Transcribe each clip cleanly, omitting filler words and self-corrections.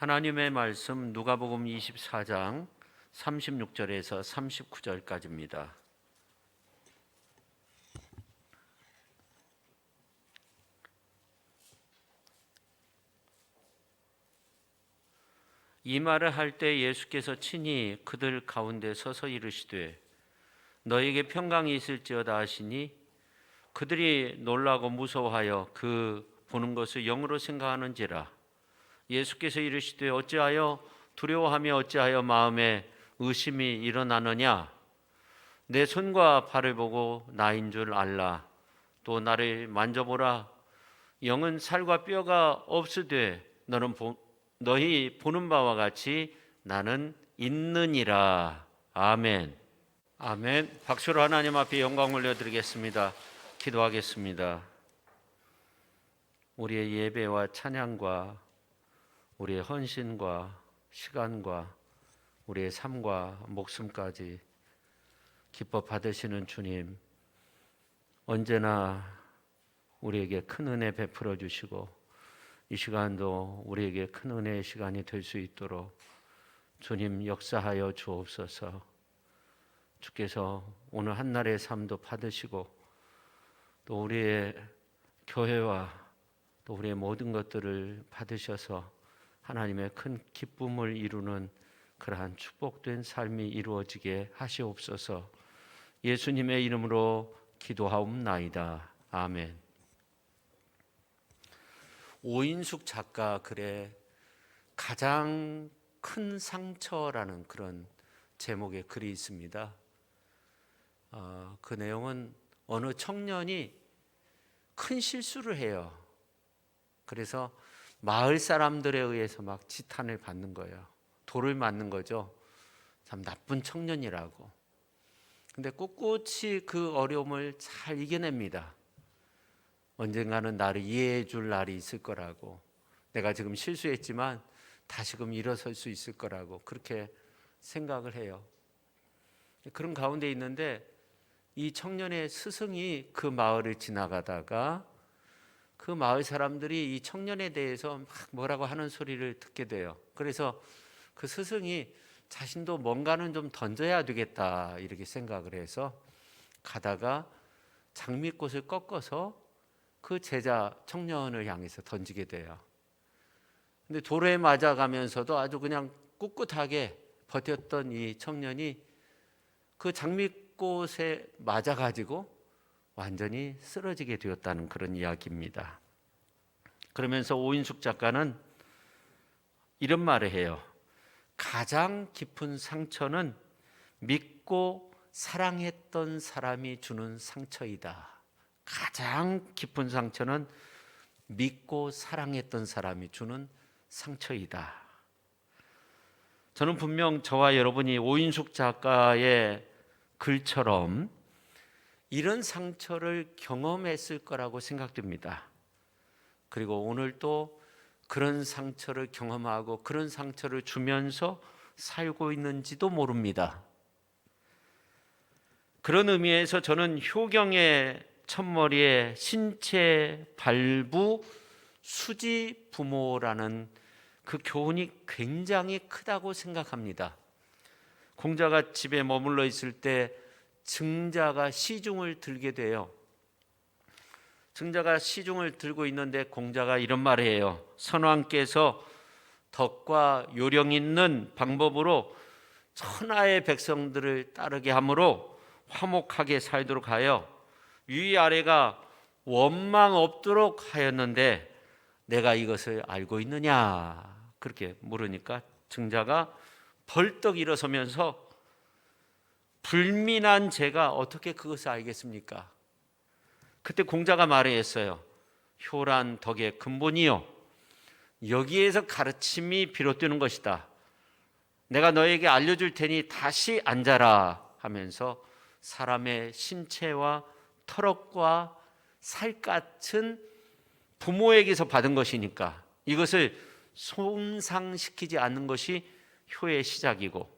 하나님의 말씀 누가복음 24장 36절에서 39절까지입니다. 이 말을 할 때 예수께서 친히 그들 가운데 서서 이르시되 너에게 평강이 있을지어다 하시니 그들이 놀라고 무서워하여 그 보는 것을 영으로 생각하는지라. 예수께서 이르시되 어찌하여 두려워하며 어찌하여 마음에 의심이 일어나느냐. 내 손과 발을 보고 나인 줄 알라. 또 나를 만져보라. 영은 살과 뼈가 없으되 너희 보는 바와 같이 나는 있느니라. 아멘. 아멘. 박수로 하나님 앞에 영광 올려드리겠습니다. 기도하겠습니다. 우리의 예배와 찬양과 우리의 헌신과 시간과 우리의 삶과 목숨까지 기뻐 받으시는 주님, 언제나 우리에게 큰 은혜 베풀어 주시고 이 시간도 우리에게 큰 은혜의 시간이 될 수 있도록 주님 역사하여 주옵소서. 주께서 오늘 한날의 삶도 받으시고 또 우리의 교회와 또 우리의 모든 것들을 받으셔서 하나님의 큰 기쁨을 이루는 그러한 축복된 삶이 이루어지게 하시옵소서. 예수님의 이름으로 기도하옵나이다. 아멘. 오인숙 작가 글에 가장 큰 상처라는 그런 제목의 글이 있습니다. 그 내용은 어느 청년이 큰 실수를 해요. 그래서 마을 사람들에 의해서 막 지탄을 받는 거예요. 돌을 맞는 거죠. 참 나쁜 청년이라고. 근데 꿋꿋이 그 어려움을 잘 이겨냅니다. 언젠가는 나를 이해해 줄 날이 있을 거라고, 내가 지금 실수했지만 다시금 일어설 수 있을 거라고 그렇게 생각을 해요. 그런 가운데 있는데 이 청년의 스승이 그 마을을 지나가다가 그 마을 사람들이 이 청년에 대해서 막 뭐라고 하는 소리를 듣게 돼요. 그래서 그 스승이 자신도 뭔가는 좀 던져야 되겠다 이렇게 생각을 해서 가다가 장미꽃을 꺾어서 그 제자 청년을 향해서 던지게 돼요. 근데 돌에 맞아가면서도 아주 그냥 꿋꿋하게 버텼던 이 청년이 그 장미꽃에 맞아가지고 완전히 쓰러지게 되었다는 그런 이야기입니다. 그러면서 오인숙 작가는 이런 말을 해요. 가장 깊은 상처는 믿고 사랑했던 사람이 주는 상처이다. 가장 깊은 상처는 믿고 사랑했던 사람이 주는 상처이다. 저는 분명 저와 여러분이 오인숙 작가의 글처럼 이런 상처를 경험했을 거라고 생각됩니다. 그리고 오늘 또 그런 상처를 경험하고 그런 상처를 주면서 살고 있는지도 모릅니다. 그런 의미에서 저는 효경의 첫머리에 신체 발부 수지 부모라는 그 교훈이 굉장히 크다고 생각합니다. 공자가 집에 머물러 있을 때 증자가 시중을 들게 돼요. 증자가 시중을 들고 있는데 공자가 이런 말을 해요. 선왕께서 덕과 요령 있는 방법으로 천하의 백성들을 따르게 함으로 화목하게 살도록 하여 위아래가 원망 없도록 하였는데 내가 이것을 알고 있느냐? 그렇게 물으니까 증자가 벌떡 일어서면서 불민한 제가 어떻게 그것을 알겠습니까? 그때 공자가 말했어요. 효란 덕의 근본이요, 여기에서 가르침이 비롯되는 것이다. 내가 너에게 알려줄 테니 다시 앉아라 하면서 사람의 신체와 털옷과 살 같은 부모에게서 받은 것이니까 이것을 손상시키지 않는 것이 효의 시작이고,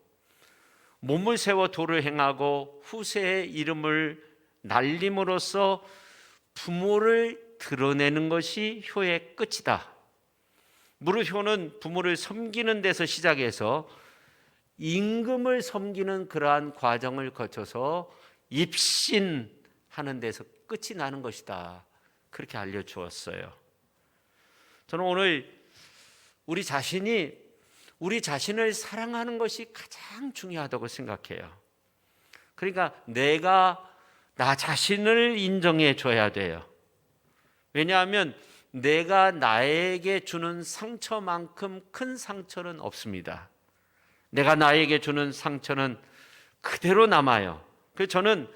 몸을 세워 도를 행하고 후세의 이름을 날림으로써 부모를 드러내는 것이 효의 끝이다. 무르효는 부모를 섬기는 데서 시작해서 임금을 섬기는 그러한 과정을 거쳐서 입신하는 데서 끝이 나는 것이다. 그렇게 알려주었어요. 저는 오늘 우리 자신을 사랑하는 것이 가장 중요하다고 생각해요. 그러니까 내가 나 자신을 인정해 줘야 돼요. 왜냐하면 내가 나에게 주는 상처만큼 큰 상처는 없습니다. 내가 나에게 주는 상처는 그대로 남아요. 그래서 저는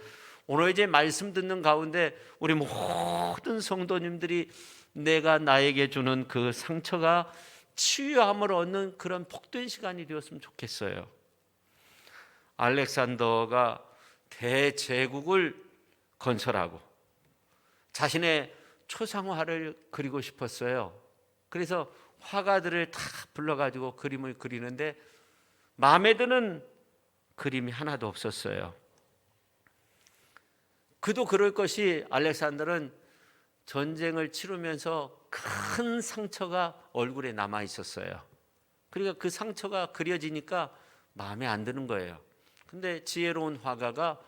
오늘 이제 말씀 듣는 가운데 우리 모든 성도님들이 내가 나에게 주는 그 상처가 치유함을 얻는 그런 복된 시간이 되었으면 좋겠어요. 알렉산더가 대제국을 건설하고 자신의 초상화를 그리고 싶었어요. 그래서 화가들을 다 불러가지고 그림을 그리는데 마음에 드는 그림이 하나도 없었어요. 그도 그럴 것이 알렉산더는 전쟁을 치르면서 큰 상처가 얼굴에 남아 있었어요. 그러니까 그 상처가 그려지니까 마음에 안 드는 거예요. 근데 지혜로운 화가가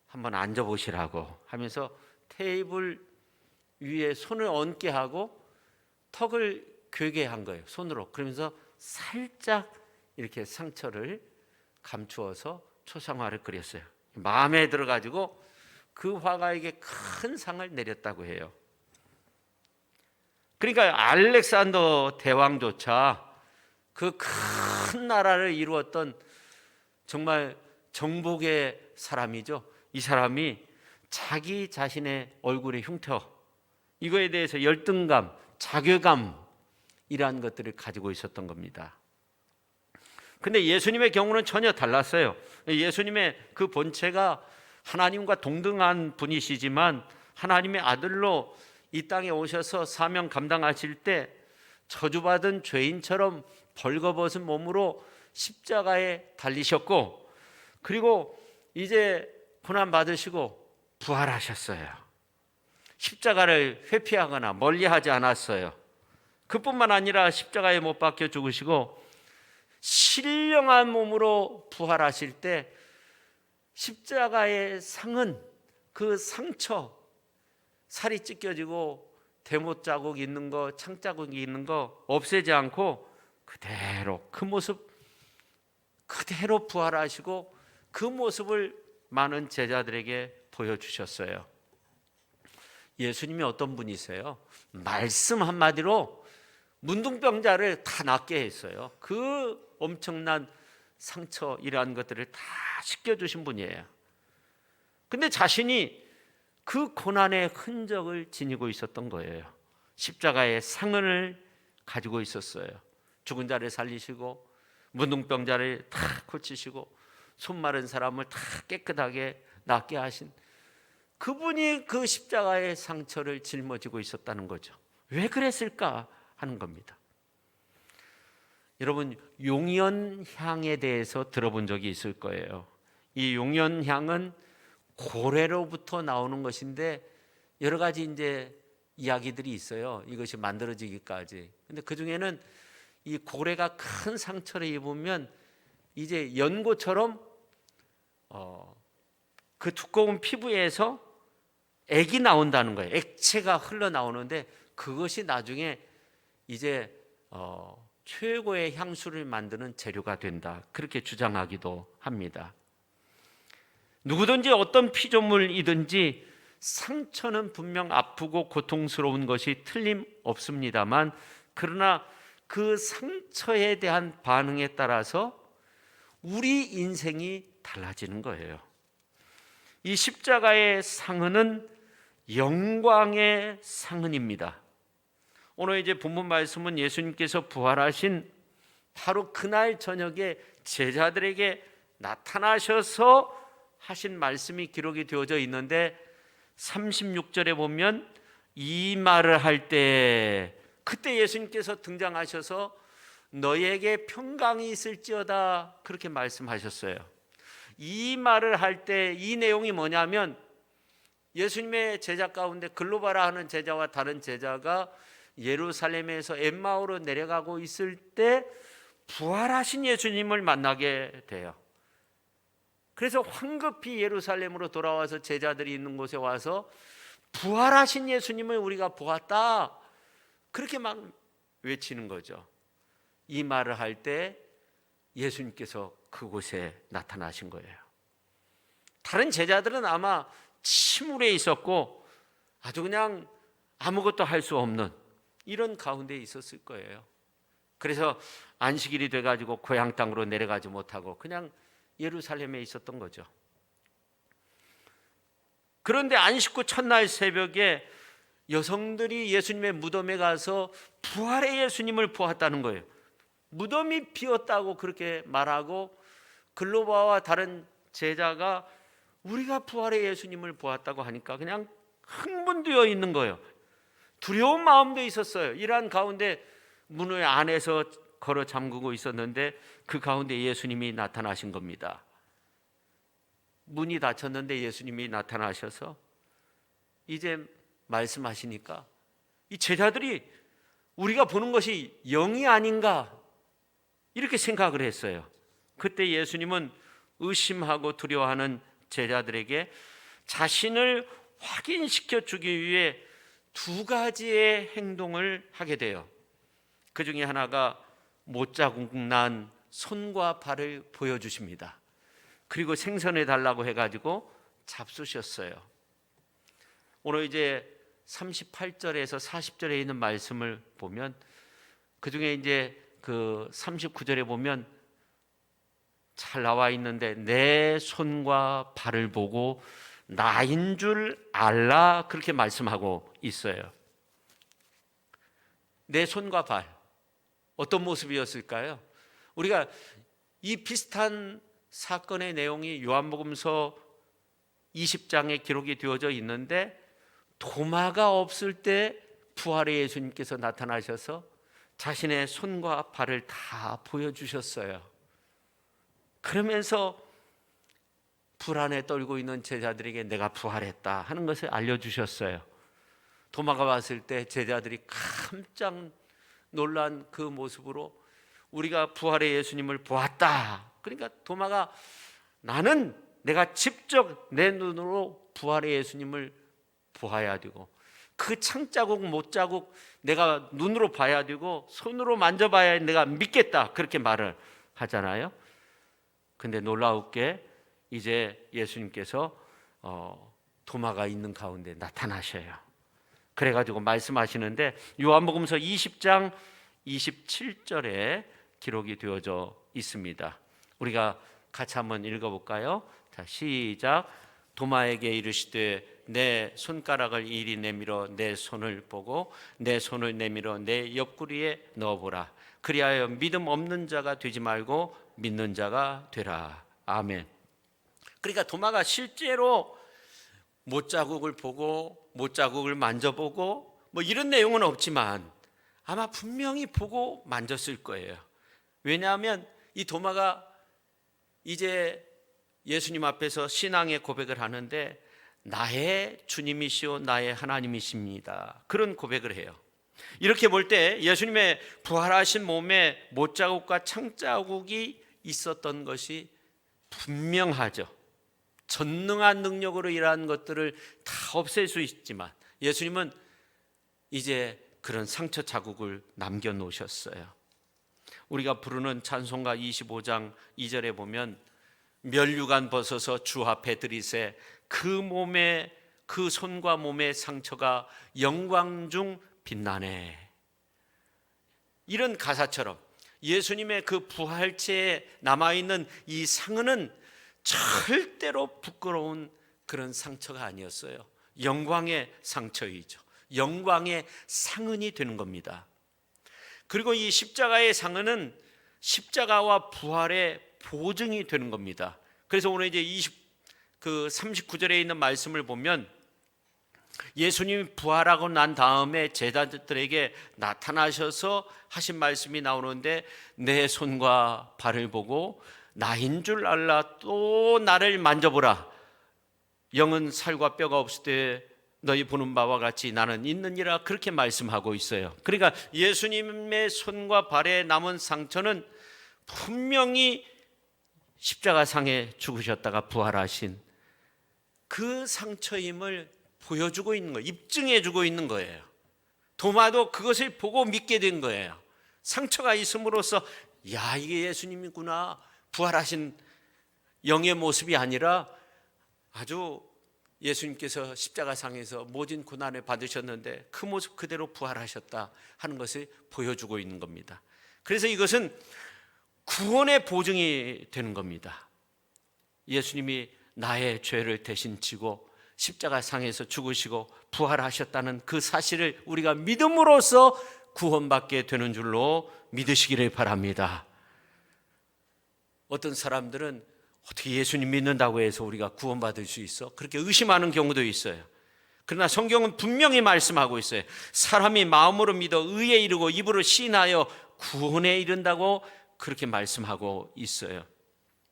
한번 앉아보시라고 하면서 테이블 위에 손을 얹게 하고 턱을 괴게 한 거예요. 손으로. 그러면서 살짝 이렇게 상처를 감추어서 초상화를 그렸어요. 마음에 들어가지고 그 화가에게 큰 상을 내렸다고 해요. 그러니까 알렉산더 대왕조차 그 큰 나라를 이루었던 정말 정복의 사람이죠. 이 사람이 자기 자신의 얼굴의 흉터, 이거에 대해서 열등감, 자괴감이라는 것들을 가지고 있었던 겁니다. 근데 예수님의 경우는 전혀 달랐어요. 예수님의 그 본체가 하나님과 동등한 분이시지만 하나님의 아들로 이 땅에 오셔서 사명 감당하실 때 저주받은 죄인처럼 벌거벗은 몸으로 십자가에 달리셨고, 그리고 이제 고난 받으시고 부활하셨어요. 십자가를 회피하거나 멀리하지 않았어요. 그뿐만 아니라 십자가에 못 박혀 죽으시고 신령한 몸으로 부활하실 때 십자가의 상은 그 상처, 살이 찢겨지고 대못 자국 있는 거, 창 자국이 있는 거 없애지 않고 그대로 그 모습 그대로 부활하시고 그 모습을 많은 제자들에게 보여주셨어요. 예수님이 어떤 분이세요? 말씀 한마디로 문둥병자를 다 낫게 했어요. 그 엄청난 상처 이러한 것들을 다 씻겨주신 분이에요. 근데 자신이 그 고난의 흔적을 지니고 있었던 거예요. 십자가의 상흔을 가지고 있었어요. 죽은 자를 살리시고 문둥병자를 다 고치시고 손 마른 사람을 다 깨끗하게 낫게 하신 그분이 그 십자가의 상처를 짊어지고 있었다는 거죠. 왜 그랬을까 하는 겁니다. 여러분, 용연향에 대해서 들어본 적이 있을 거예요. 이 용연향은 고래로부터 나오는 것인데 여러 가지 이제 이야기들이 있어요. 이것이 만들어지기까지. 근데 그 중에는 이 고래가 큰 상처를 입으면 이제 연고처럼 그 두꺼운 피부에서 액이 나온다는 거예요. 액체가 흘러나오는데 그것이 나중에 이제 최고의 향수를 만드는 재료가 된다. 그렇게 주장하기도 합니다. 누구든지 어떤 피조물이든지 상처는 분명 아프고 고통스러운 것이 틀림없습니다만 그러나 그 상처에 대한 반응에 따라서 우리 인생이 달라지는 거예요. 이 십자가의 상흔은 영광의 상흔입니다. 오늘 이제 본문 말씀은 예수님께서 부활하신 바로 그날 저녁에 제자들에게 나타나셔서 하신 말씀이 기록이 되어져 있는데 36절에 보면 이 말을 할 때 그때 예수님께서 등장하셔서 너희에게 평강이 있을지어다 그렇게 말씀하셨어요. 이 말을 할 때 이 내용이 뭐냐면 예수님의 제자 가운데 글로바라 하는 제자와 다른 제자가 예루살렘에서 엠마오로 내려가고 있을 때 부활하신 예수님을 만나게 돼요. 그래서 황급히 예루살렘으로 돌아와서 제자들이 있는 곳에 와서 부활하신 예수님을 우리가 보았다, 그렇게 막 외치는 거죠. 이 말을 할 때 예수님께서 그곳에 나타나신 거예요. 다른 제자들은 아마 침울해 있었고 아주 그냥 아무것도 할 수 없는 이런 가운데 있었을 거예요. 그래서 안식일이 돼가지고 고향 땅으로 내려가지 못하고 그냥 예루살렘에 있었던 거죠. 그런데 안식 후 첫날 새벽에 여성들이 예수님의 무덤에 가서 부활의 예수님을 보았다는 거예요. 무덤이 비었다고 그렇게 말하고 글로바와 다른 제자가 우리가 부활의 예수님을 보았다고 하니까 그냥 흥분되어 있는 거예요. 두려운 마음도 있었어요. 이러한 가운데 문을 안에서 걸어 잠그고 있었는데 그 가운데 예수님이 나타나신 겁니다. 문이 닫혔는데 예수님이 나타나셔서 이제 말씀하시니까 이 제자들이 우리가 보는 것이 영이 아닌가 이렇게 생각을 했어요. 그때 예수님은 의심하고 두려워하는 제자들에게 자신을 확인시켜 주기 위해 두 가지의 행동을 하게 돼요. 그 중에 하나가 못자국 난 손과 발을 보여주십니다. 그리고 생선해 달라고 해가지고 잡수셨어요. 오늘 이제 38절에서 40절에 있는 말씀을 보면 그 중에 이제 그 39절에 보면 잘 나와 있는데 내 손과 발을 보고 나인 줄 알라 그렇게 말씀하고 있어요. 내 손과 발 어떤 모습이었을까요? 우리가 이 비슷한 사건의 내용이 요한복음서 20장에 기록이 되어져 있는데 도마가 없을 때 부활의 예수님께서 나타나셔서 자신의 손과 발을 다 보여주셨어요. 그러면서 불안에 떨고 있는 제자들에게 내가 부활했다 하는 것을 알려주셨어요. 도마가 왔을 때 제자들이 깜짝 놀란 그 모습으로 우리가 부활의 예수님을 보았다. 그러니까 도마가 나는 내가 직접 내 눈으로 부활의 예수님을 보아야 되고 그 창자국 못자국 내가 눈으로 봐야 되고 손으로 만져봐야 내가 믿겠다 그렇게 말을 하잖아요. 근데 놀라웠게 이제 예수님께서 도마가 있는 가운데 나타나셔요. 그래가지고 말씀하시는데 요한복음서 20장 27절에 기록이 되어져 있습니다. 우리가 같이 한번 읽어볼까요? 자, 시작. 도마에게 이르시되 내 손가락을 이리 내밀어 내 손을 보고 내 손을 내밀어 내 옆구리에 넣어보라. 그리하여 믿음 없는 자가 되지 말고 믿는 자가 되라. 아멘. 그러니까 도마가 실제로 못자국을 보고 못자국을 만져보고 뭐 이런 내용은 없지만 아마 분명히 보고 만졌을 거예요. 왜냐하면 이 도마가 이제 예수님 앞에서 신앙의 고백을 하는데 나의 주님이시오 나의 하나님이십니다. 그런 고백을 해요. 이렇게 볼 때 예수님의 부활하신 몸에 못자국과 창자국이 있었던 것이 분명하죠. 전능한 능력으로 일하는 것들을 다 없앨 수 있지만 예수님은 이제 그런 상처 자국을 남겨놓으셨어요. 우리가 부르는 찬송가 25장 2절에 보면 면류관 벗어서 주 앞에 들이세 그 몸에 그 손과 몸의 상처가 영광 중 빛나네. 이런 가사처럼 예수님의 그 부활체에 남아있는 이 상흔은 절대로 부끄러운 그런 상처가 아니었어요. 영광의 상처이죠. 영광의 상흔이 되는 겁니다. 그리고 이 십자가의 상흔은 십자가와 부활의 보증이 되는 겁니다. 그래서 오늘 이제 39절에 있는 말씀을 보면 예수님이 부활하고 난 다음에 제자들에게 나타나셔서 하신 말씀이 나오는데 내 손과 발을 보고 나인 줄 알라 또 나를 만져보라. 영은 살과 뼈가 없을 때 너희 보는 바와 같이 나는 있느니라 그렇게 말씀하고 있어요. 그러니까 예수님의 손과 발에 남은 상처는 분명히 십자가상에 죽으셨다가 부활하신 그 상처임을 보여주고 있는 거예요. 입증해주고 있는 거예요. 도마도 그것을 보고 믿게 된 거예요. 상처가 있음으로써 야, 이게 예수님이구나, 부활하신 영의 모습이 아니라 아주 예수님께서 십자가상에서 모진 고난을 받으셨는데 그 모습 그대로 부활하셨다 하는 것을 보여주고 있는 겁니다. 그래서 이것은 구원의 보증이 되는 겁니다. 예수님이 나의 죄를 대신 지고 십자가상에서 죽으시고 부활하셨다는 그 사실을 우리가 믿음으로써 구원받게 되는 줄로 믿으시기를 바랍니다. 어떤 사람들은 어떻게 예수님 믿는다고 해서 우리가 구원받을 수 있어? 그렇게 의심하는 경우도 있어요. 그러나 성경은 분명히 말씀하고 있어요. 사람이 마음으로 믿어 의에 이르고 입으로 시인하여 구원에 이른다고 그렇게 말씀하고 있어요.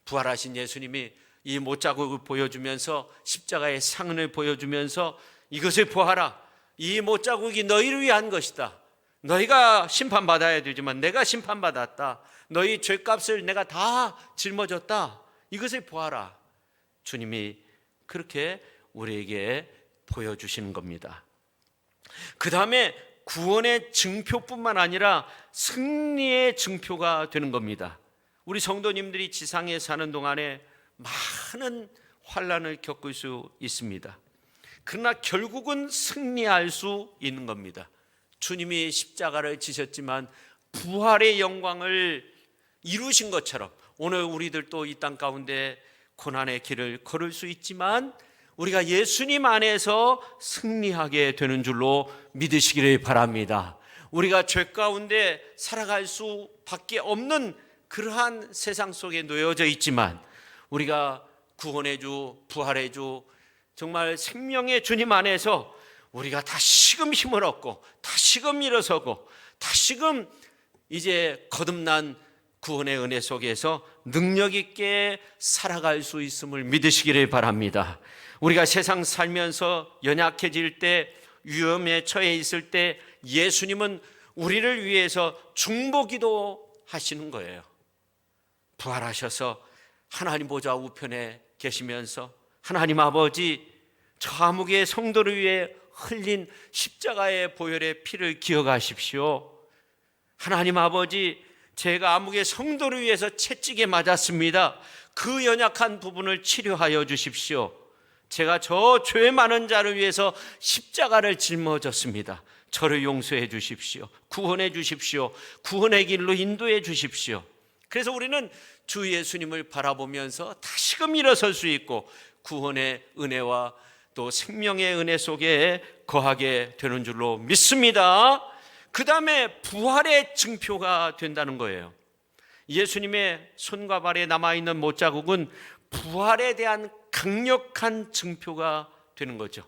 부활하신 예수님이 이 못자국을 보여주면서 십자가의 상흔을 보여주면서 이것을 보아라, 이 못자국이 너희를 위한 것이다. 너희가 심판받아야 되지만 내가 심판받았다. 너희 죄값을 내가 다 짊어졌다. 이것을 보아라. 주님이 그렇게 우리에게 보여주시는 겁니다. 그 다음에 구원의 증표뿐만 아니라 승리의 증표가 되는 겁니다. 우리 성도님들이 지상에 사는 동안에 많은 환난을 겪을 수 있습니다. 그러나 결국은 승리할 수 있는 겁니다. 주님이 십자가를 지셨지만 부활의 영광을 이루신 것처럼 오늘 우리들도 이 땅 가운데 고난의 길을 걸을 수 있지만 우리가 예수님 안에서 승리하게 되는 줄로 믿으시기를 바랍니다. 우리가 죄 가운데 살아갈 수밖에 없는 그러한 세상 속에 놓여져 있지만 우리가 구원의 주, 부활의 주, 정말 생명의 주님 안에서 우리가 다시금 힘을 얻고 다시금 일어서고 다시금 이제 거듭난 구원의 은혜 속에서 능력 있게 살아갈 수 있음을 믿으시기를 바랍니다. 우리가 세상 살면서 연약해질 때, 위험에 처해 있을 때 예수님은 우리를 위해서 중보기도 하시는 거예요. 부활하셔서 하나님 보좌 우편에 계시면서 하나님 아버지, 저 암흑의 성도를 위해 흘린 십자가의 보혈의 피를 기억하십시오. 하나님 아버지, 제가 암흑의 성도를 위해서 채찍에 맞았습니다. 그 연약한 부분을 치료하여 주십시오. 제가 저 죄 많은 자를 위해서 십자가를 짊어졌습니다. 저를 용서해 주십시오. 구원해 주십시오. 구원의 길로 인도해 주십시오. 그래서 우리는 주 예수님을 바라보면서 다시금 일어설 수 있고 구원의 은혜와 또 생명의 은혜 속에 거하게 되는 줄로 믿습니다. 그 다음에 부활의 증표가 된다는 거예요. 예수님의 손과 발에 남아있는 못자국은 부활에 대한 강력한 증표가 되는 거죠.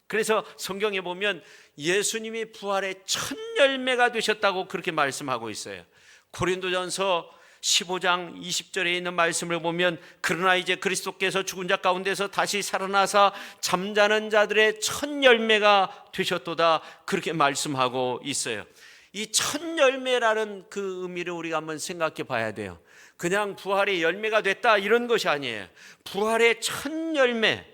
그래서 성경에 보면 예수님이 부활의 첫 열매가 되셨다고 그렇게 말씀하고 있어요. 고린도전서 15장 20절에 있는 말씀을 보면 그러나 이제 그리스도께서 죽은 자 가운데서 다시 살아나사 잠자는 자들의 첫 열매가 되셨도다 그렇게 말씀하고 있어요. 이 첫 열매라는 그 의미를 우리가 한번 생각해 봐야 돼요. 그냥 부활의 열매가 됐다 이런 것이 아니에요. 부활의 첫 열매,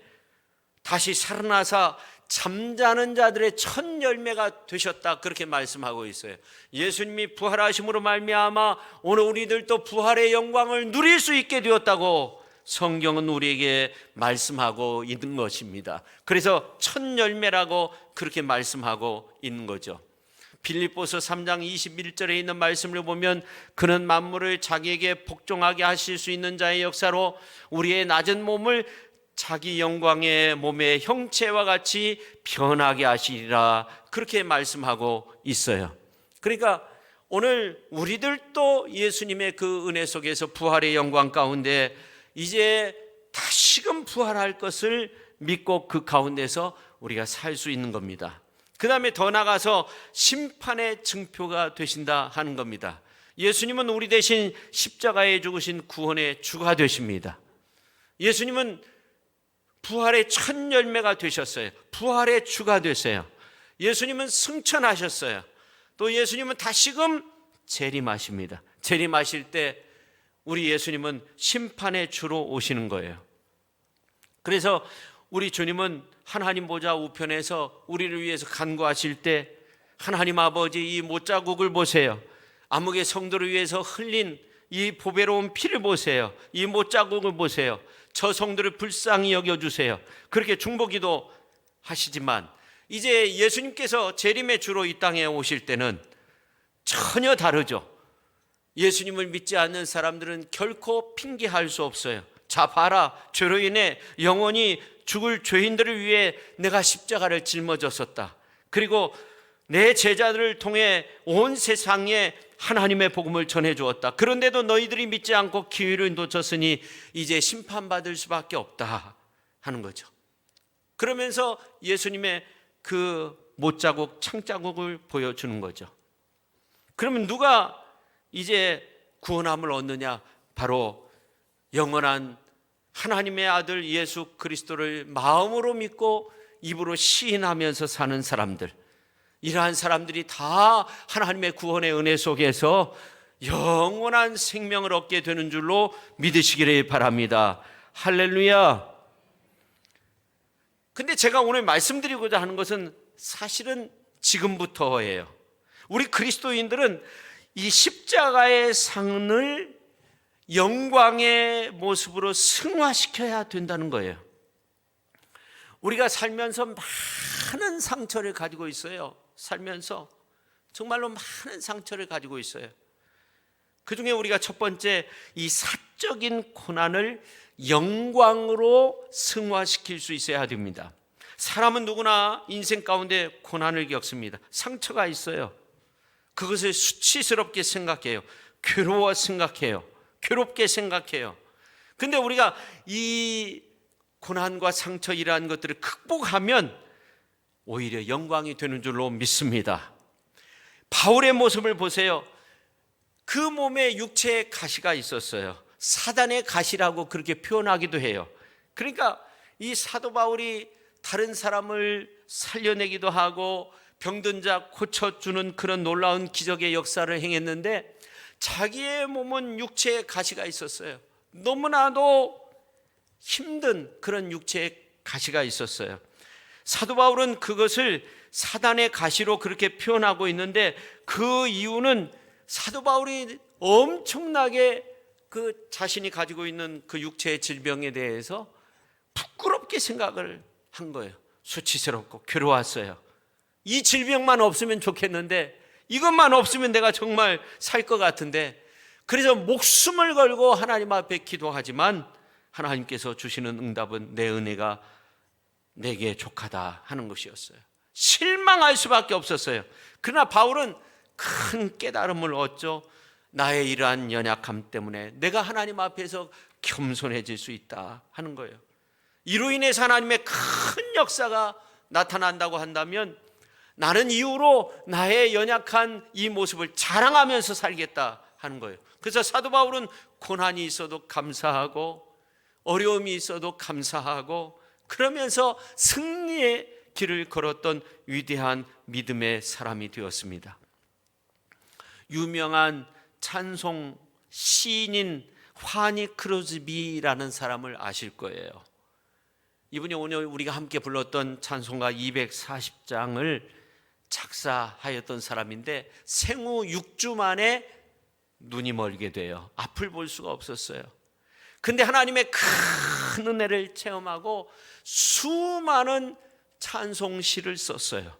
다시 살아나사 잠자는 자들의 첫 열매가 되셨다 그렇게 말씀하고 있어요. 예수님이 부활하심으로 말미암아 오늘 우리들도 부활의 영광을 누릴 수 있게 되었다고 성경은 우리에게 말씀하고 있는 것입니다. 그래서 첫 열매라고 그렇게 말씀하고 있는 거죠. 빌립보서 3장 21절에 있는 말씀을 보면 그는 만물을 자기에게 복종하게 하실 수 있는 자의 역사로 우리의 낮은 몸을 자기 영광의 몸의 형체와 같이 변하게 하시리라 그렇게 말씀하고 있어요. 그러니까 오늘 우리들도 예수님의 그 은혜 속에서 부활의 영광 가운데 이제 다시금 부활할 것을 믿고 그 가운데서 우리가 살 수 있는 겁니다. 그 다음에 더 나가서 심판의 증표가 되신다 하는 겁니다. 예수님은 우리 대신 십자가에 죽으신 구원의 주가 되십니다. 예수님은 부활의 첫 열매가 되셨어요. 부활의 주가 되세요. 예수님은 승천하셨어요. 또 예수님은 다시금 재림하십니다. 재림하실 때 우리 예수님은 심판의 주로 오시는 거예요. 그래서 우리 주님은 하나님 보좌 우편에서 우리를 위해서 간구하실 때 하나님 아버지 이 못자국을 보세요. 암흑의 성도를 위해서 흘린 이 보배로운 피를 보세요. 이 못자국을 보세요. 저 성도를 불쌍히 여겨주세요. 그렇게 중보기도 하시지만 이제 예수님께서 재림의 주로 이 땅에 오실 때는 전혀 다르죠. 예수님을 믿지 않는 사람들은 결코 핑계할 수 없어요. 자 봐라, 죄로 인해 영원히 죽을 죄인들을 위해 내가 십자가를 짊어졌었다. 그리고 내 제자들을 통해 온 세상에 하나님의 복음을 전해주었다. 그런데도 너희들이 믿지 않고 기회를 놓쳤으니 이제 심판받을 수밖에 없다 하는 거죠. 그러면서 예수님의 그 못자국, 창자국을 보여주는 거죠. 그러면 누가 이제 구원함을 얻느냐? 바로 영원한 하나님의 아들 예수 그리스도를 마음으로 믿고 입으로 시인하면서 사는 사람들, 이러한 사람들이 다 하나님의 구원의 은혜 속에서 영원한 생명을 얻게 되는 줄로 믿으시기를 바랍니다. 할렐루야. 근데 제가 오늘 말씀드리고자 하는 것은 사실은 지금부터예요. 우리 그리스도인들은 이 십자가의 상을 영광의 모습으로 승화시켜야 된다는 거예요. 우리가 살면서 많은 상처를 가지고 있어요. 살면서 정말로 많은 상처를 가지고 있어요. 그 중에 우리가 첫 번째, 이 사적인 고난을 영광으로 승화시킬 수 있어야 됩니다. 사람은 누구나 인생 가운데 고난을 겪습니다. 상처가 있어요. 그것을 수치스럽게 생각해요. 괴로워 생각해요. 괴롭게 생각해요. 근데 우리가 이 고난과 상처 이러한 것들을 극복하면 오히려 영광이 되는 줄로 믿습니다. 바울의 모습을 보세요. 그 몸에 육체의 가시가 있었어요. 사단의 가시라고 그렇게 표현하기도 해요. 그러니까 이 사도 바울이 다른 사람을 살려내기도 하고 병든 자 고쳐주는 그런 놀라운 기적의 역사를 행했는데 자기의 몸은 육체의 가시가 있었어요. 너무나도 힘든 그런 육체의 가시가 있었어요. 사도 바울은 그것을 사단의 가시로 그렇게 표현하고 있는데 그 이유는 사도 바울이 엄청나게 그 자신이 가지고 있는 그 육체의 질병에 대해서 부끄럽게 생각을 한 거예요. 수치스럽고 괴로웠어요. 이 질병만 없으면 좋겠는데, 이것만 없으면 내가 정말 살 것 같은데, 그래서 목숨을 걸고 하나님 앞에 기도하지만 하나님께서 주시는 응답은 내 은혜가 내게 족하다 하는 것이었어요. 실망할 수밖에 없었어요. 그러나 바울은 큰 깨달음을 얻죠. 나의 이러한 연약함 때문에 내가 하나님 앞에서 겸손해질 수 있다 하는 거예요. 이로 인해서 하나님의 큰 역사가 나타난다고 한다면 나는 이후로 나의 연약한 이 모습을 자랑하면서 살겠다 하는 거예요. 그래서 사도 바울은 고난이 있어도 감사하고 어려움이 있어도 감사하고 그러면서 승리의 길을 걸었던 위대한 믿음의 사람이 되었습니다. 유명한 찬송 시인인 화니 크로즈비라는 사람을 아실 거예요. 이분이 오늘 우리가 함께 불렀던 찬송가 240장을 작사하였던 사람인데 생후 6주 만에 눈이 멀게 돼요. 앞을 볼 수가 없었어요. 근데 하나님의 큰 은혜를 체험하고 수많은 찬송시를 썼어요.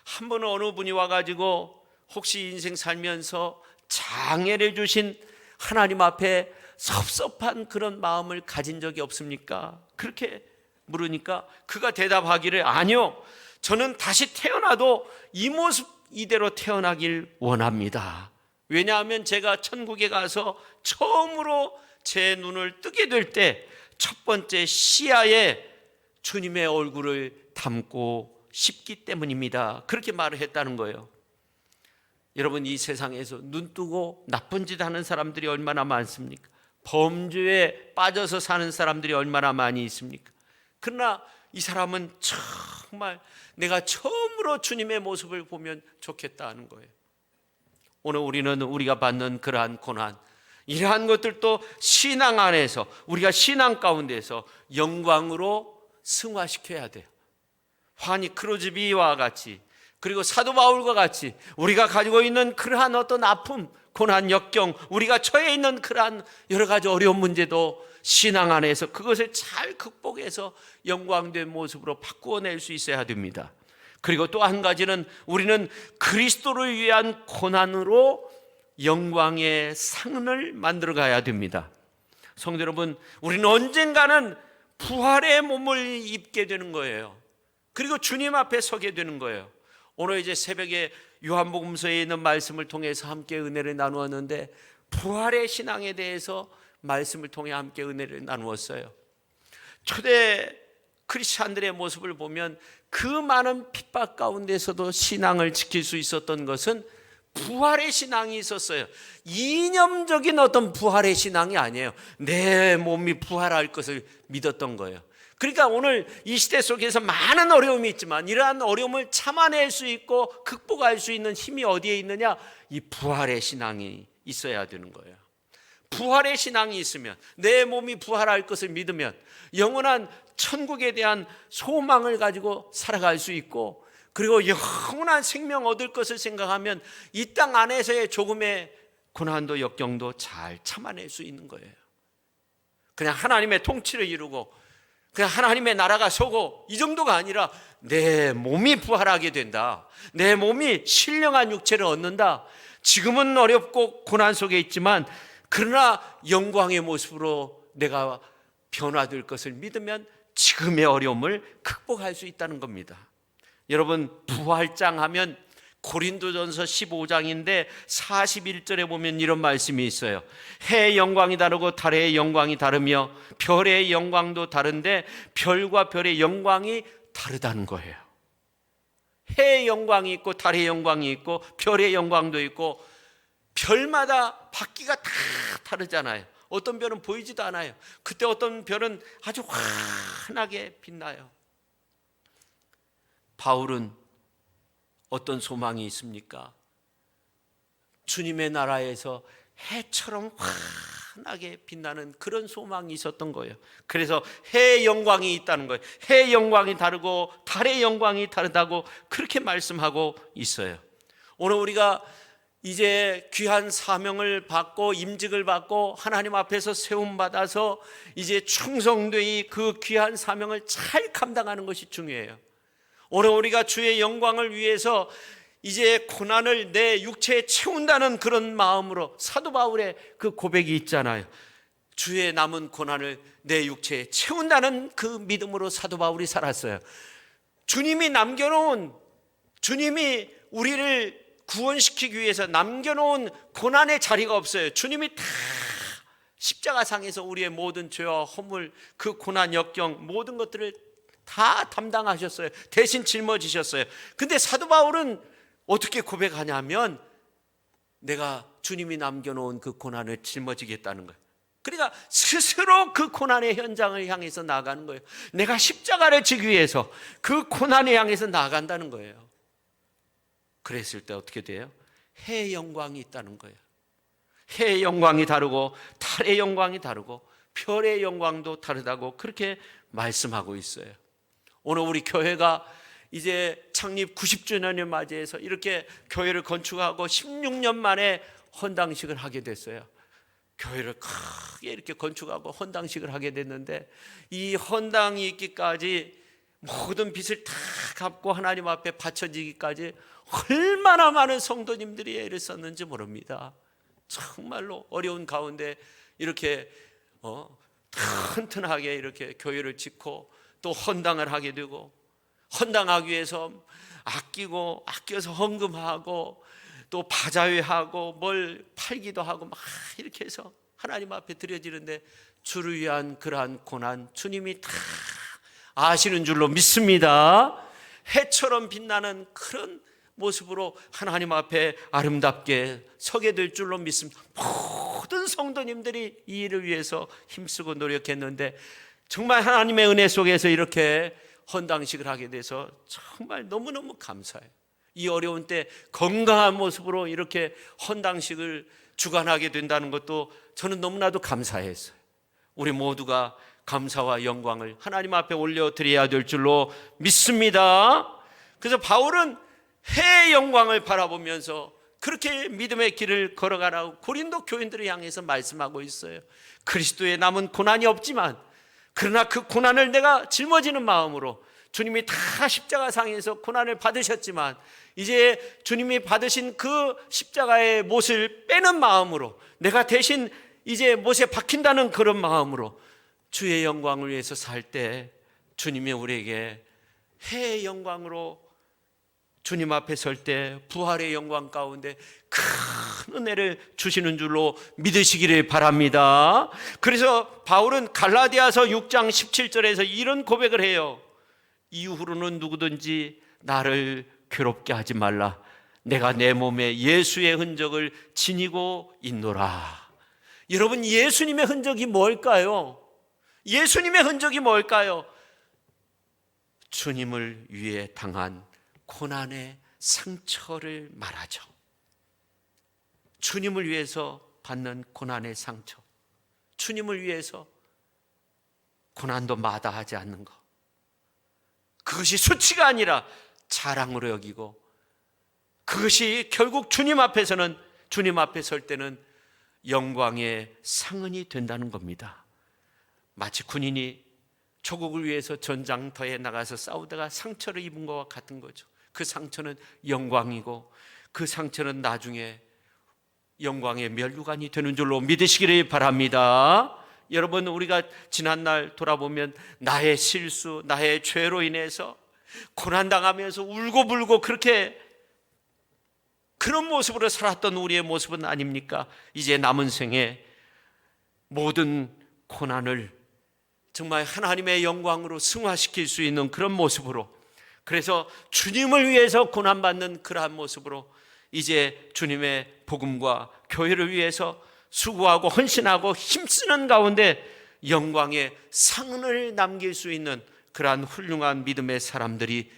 한 번은 어느 분이 와가지고 혹시 인생 살면서 장애를 주신 하나님 앞에 섭섭한 그런 마음을 가진 적이 없습니까? 그렇게 물으니까 그가 대답하기를 아니요, 저는 다시 태어나도 이 모습 이대로 태어나길 원합니다. 왜냐하면 제가 천국에 가서 처음으로 제 눈을 뜨게 될 때 첫 번째 시야에 주님의 얼굴을 담고 싶기 때문입니다. 그렇게 말을 했다는 거예요. 여러분, 이 세상에서 눈 뜨고 나쁜 짓 하는 사람들이 얼마나 많습니까? 범죄에 빠져서 사는 사람들이 얼마나 많이 있습니까? 그러나 이 사람은 정말 내가 처음으로 주님의 모습을 보면 좋겠다 하는 거예요. 오늘 우리는 우리가 받는 그러한 고난, 이러한 것들도 신앙 안에서, 우리가 신앙 가운데서 영광으로 승화시켜야 돼요. 환희 크루즈비와 같이, 그리고 사도 바울과 같이 우리가 가지고 있는 그러한 어떤 아픔, 고난, 역경, 우리가 처해 있는 그러한 여러 가지 어려운 문제도 신앙 안에서 그것을 잘 극복해서 영광된 모습으로 바꾸어낼 수 있어야 됩니다. 그리고 또 한 가지는 우리는 그리스도를 위한 고난으로 영광의 상을 만들어 가야 됩니다. 성도 여러분, 우리는 언젠가는 부활의 몸을 입게 되는 거예요. 그리고 주님 앞에 서게 되는 거예요. 오늘 이제 새벽에 요한복음서에 있는 말씀을 통해서 함께 은혜를 나누었는데, 부활의 신앙에 대해서 말씀을 통해 함께 은혜를 나누었어요. 초대 크리스찬들의 모습을 보면 그 많은 핍박 가운데서도 신앙을 지킬 수 있었던 것은 부활의 신앙이 있었어요. 이념적인 어떤 부활의 신앙이 아니에요. 내 몸이 부활할 것을 믿었던 거예요. 그러니까 오늘 이 시대 속에서 많은 어려움이 있지만 이러한 어려움을 참아낼 수 있고 극복할 수 있는 힘이 어디에 있느냐? 이 부활의 신앙이 있어야 되는 거예요. 부활의 신앙이 있으면, 내 몸이 부활할 것을 믿으면 영원한 천국에 대한 소망을 가지고 살아갈 수 있고, 그리고 영원한 생명 얻을 것을 생각하면 이 땅 안에서의 조금의 고난도 역경도 잘 참아낼 수 있는 거예요. 그냥 하나님의 통치를 이루고 그냥 하나님의 나라가 서고 이 정도가 아니라 내 몸이 부활하게 된다, 내 몸이 신령한 육체를 얻는다. 지금은 어렵고 고난 속에 있지만 그러나 영광의 모습으로 내가 변화될 것을 믿으면 지금의 어려움을 극복할 수 있다는 겁니다. 여러분, 부활장 하면 고린도전서 15장인데 41절에 보면 이런 말씀이 있어요. 해의 영광이 다르고 달의 영광이 다르며 별의 영광도 다른데 별과 별의 영광이 다르다는 거예요. 해의 영광이 있고 달의 영광이 있고 별의 영광도 있고, 별마다 밝기가 다 다르잖아요. 어떤 별은 보이지도 않아요. 그때 어떤 별은 아주 환하게 빛나요. 바울은 어떤 소망이 있습니까? 주님의 나라에서 해처럼 환하게 빛나는 그런 소망이 있었던 거예요. 그래서 해의 영광이 있다는 거예요. 해의 영광이 다르고 달의 영광이 다르다고 그렇게 말씀하고 있어요. 오늘 우리가 이제 귀한 사명을 받고 임직을 받고 하나님 앞에서 세움받아서 이제 충성되이 그 귀한 사명을 잘 감당하는 것이 중요해요. 오늘 우리가 주의 영광을 위해서 이제 고난을 내 육체에 채운다는 그런 마음으로, 사도 바울의 그 고백이 있잖아요. 주의 남은 고난을 내 육체에 채운다는 그 믿음으로 사도 바울이 살았어요. 주님이 남겨놓은, 주님이 우리를 구원시키기 위해서 남겨놓은 고난의 자리가 없어요. 주님이 다 십자가상에서 우리의 모든 죄와 허물, 그 고난, 역경, 모든 것들을 다 담당하셨어요. 대신 짊어지셨어요. 근데 사도 바울은 어떻게 고백하냐면 내가 주님이 남겨놓은 그 고난을 짊어지겠다는 거예요. 그러니까 스스로 그 고난의 현장을 향해서 나아가는 거예요. 내가 십자가를 지기 위해서 그 고난을 향해서 나아간다는 거예요. 그랬을 때 어떻게 돼요? 해의 영광이 있다는 거예요. 해의 영광이 다르고 달의 영광이 다르고 별의 영광도 다르다고 그렇게 말씀하고 있어요. 오늘 우리 교회가 이제 창립 90주년을 맞이해서 이렇게 교회를 건축하고 16년 만에 헌당식을 하게 됐어요. 교회를 크게 이렇게 건축하고 헌당식을 하게 됐는데, 이 헌당이 있기까지 모든 빚을 다 갚고 하나님 앞에 바쳐지기까지 얼마나 많은 성도님들이 애를 썼는지 모릅니다. 정말로 어려운 가운데 이렇게 튼튼하게 이렇게 교회를 짓고 또 헌당을 하게 되고, 헌당하기 위해서 아껴서 헌금하고 또 바자회하고 뭘 팔기도 하고 막 이렇게 해서 하나님 앞에 드려지는데, 주를 위한 그러한 고난 주님이 다 아시는 줄로 믿습니다. 해처럼 빛나는 그런 모습으로 하나님 앞에 아름답게 서게 될 줄로 믿습니다. 모든 성도님들이 이 일을 위해서 힘쓰고 노력했는데 정말 하나님의 은혜 속에서 이렇게 헌당식을 하게 돼서 정말 너무너무 감사해요. 이 어려운 때 건강한 모습으로 이렇게 헌당식을 주관하게 된다는 것도 저는 너무나도 감사했어요. 우리 모두가 감사와 영광을 하나님 앞에 올려드려야 될 줄로 믿습니다. 그래서 바울은 해의 영광을 바라보면서 그렇게 믿음의 길을 걸어가라고 고린도 교인들을 향해서 말씀하고 있어요. 그리스도의 남은 고난이 없지만 그러나 그 고난을 내가 짊어지는 마음으로, 주님이 다 십자가상에서 고난을 받으셨지만 이제 주님이 받으신 그 십자가의 못을 빼는 마음으로, 내가 대신 이제 못에 박힌다는 그런 마음으로 주의 영광을 위해서 살 때 주님이 우리에게 해의 영광으로, 주님 앞에 설 때 부활의 영광 가운데 큰 은혜를 주시는 줄로 믿으시기를 바랍니다. 그래서 바울은 갈라디아서 6장 17절에서 이런 고백을 해요. 이후로는 누구든지 나를 괴롭게 하지 말라. 내가 내 몸에 예수의 흔적을 지니고 있노라. 여러분, 예수님의 흔적이 뭘까요? 예수님의 흔적이 뭘까요? 주님을 위해 당한 고난의 상처를 말하죠. 주님을 위해서 받는 고난의 상처, 주님을 위해서 고난도 마다하지 않는 것, 그것이 수치가 아니라 자랑으로 여기고, 그것이 결국 주님 앞에서는, 주님 앞에 설 때는 영광의 상흔이 된다는 겁니다. 마치 군인이 조국을 위해서 전장터에 나가서 싸우다가 상처를 입은 것과 같은 거죠. 그 상처는 영광이고 그 상처는 나중에 영광의 면류관이 되는 줄로 믿으시기를 바랍니다. 여러분, 우리가 지난날 돌아보면 나의 실수, 나의 죄로 인해서 고난당하면서 울고불고 그렇게 그런 모습으로 살았던 우리의 모습은 아닙니까? 이제 남은 생에 모든 고난을 정말 하나님의 영광으로 승화시킬 수 있는 그런 모습으로, 그래서 주님을 위해서 고난받는 그러한 모습으로 이제 주님의 복음과 교회를 위해서 수고하고 헌신하고 힘쓰는 가운데 영광의 상흔을 남길 수 있는 그러한 훌륭한 믿음의 사람들이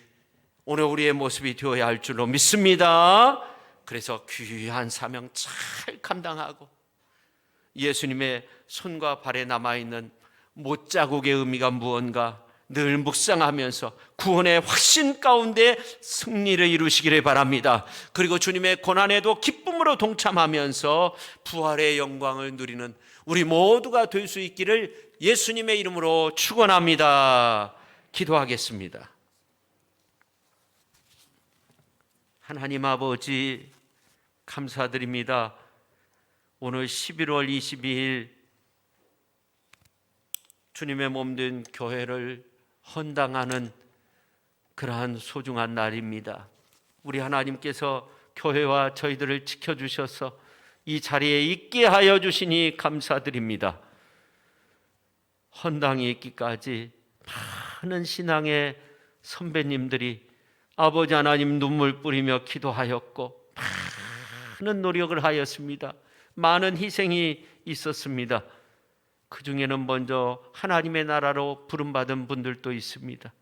오늘 우리의 모습이 되어야 할 줄로 믿습니다. 그래서 귀한 사명 잘 감당하고 예수님의 손과 발에 남아있는 못자국의 의미가 무언가 늘 묵상하면서 구원의 확신 가운데 승리를 이루시기를 바랍니다. 그리고 주님의 고난에도 기쁨으로 동참하면서 부활의 영광을 누리는 우리 모두가 될 수 있기를 예수님의 이름으로 축원합니다. 기도하겠습니다. 하나님 아버지, 감사드립니다. 오늘 11월 22일 주님의 몸된 교회를 헌당하는 그러한 소중한 날입니다. 우리 하나님께서 교회와 저희들을 지켜주셔서 이 자리에 있게 하여 주시니 감사드립니다. 헌당이 있기까지 많은 신앙의 선배님들이 아버지 하나님 눈물 뿌리며 기도하였고 많은 노력을 하였습니다. 많은 희생이 있었습니다. 그 중에는 먼저 하나님의 나라로 부름받은 분들도 있습니다.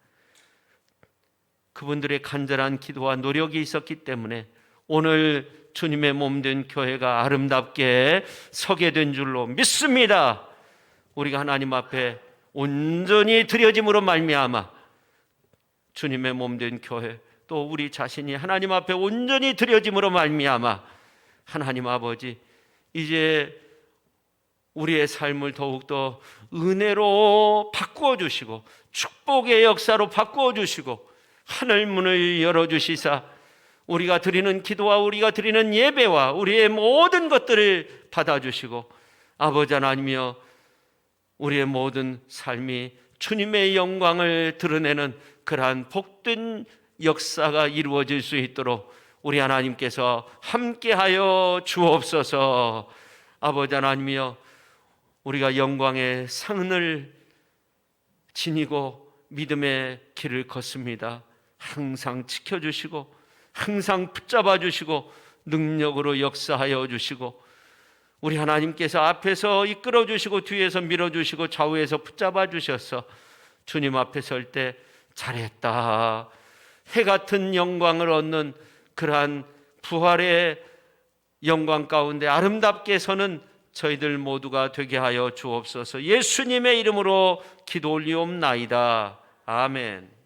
그분들의 간절한 기도와 노력이 있었기 때문에 오늘 주님의 몸된 교회가 아름답게 서게 된 줄로 믿습니다. 우리가 하나님 앞에 온전히 드려짐으로 말미암아 주님의 몸된 교회, 또 우리 자신이 하나님 앞에 온전히 드려짐으로 말미암아 하나님 아버지, 이제 우리의 삶을 더욱더 은혜로 바꾸어 주시고 축복의 역사로 바꾸어 주시고 하늘문을 열어주시사 우리가 드리는 기도와 우리가 드리는 예배와 우리의 모든 것들을 받아주시고 아버지 하나님이여, 우리의 모든 삶이 주님의 영광을 드러내는 그러한 복된 역사가 이루어질 수 있도록 우리 하나님께서 함께하여 주옵소서. 아버지 하나님이여, 우리가 영광의 상흔을 지니고 믿음의 길을 걷습니다. 항상 지켜주시고 항상 붙잡아 주시고 능력으로 역사하여 주시고 우리 하나님께서 앞에서 이끌어 주시고 뒤에서 밀어 주시고 좌우에서 붙잡아 주셔서 주님 앞에 설 때 잘했다, 해 같은 영광을 얻는 그러한 부활의 영광 가운데 아름답게 서는 저희들 모두가 되게 하여 주옵소서. 예수님의 이름으로 기도 올리옵나이다. 아멘.